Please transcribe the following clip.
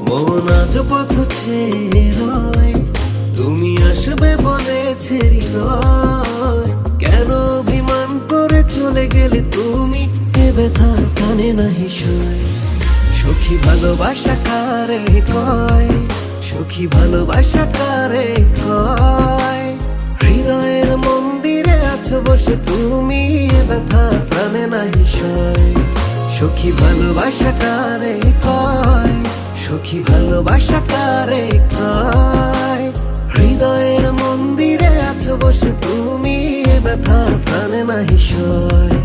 মন আজ পথ ছেড়ে রয়, তুমি আসবে বলেছে হৃদয়। কেন অভিমান করে চলে গেলে তুমি, এ ব্যথা কানে নাহি সয়। সখী ভালোবাসা কারে কয়, সখী ভালোবাসা কারে কয়। হৃদয়ের মন্দিরে আছো বসে তুমি, এ ব্যথা প্রাণে নাহি সয়। সখী ভালোবাসা কারে কয়, সখী ভালোবাসা কারে কয়। হৃদয়ের মন্দিরে আছো বসে তুমি, এ ব্যথা প্রাণে নাহি সয়।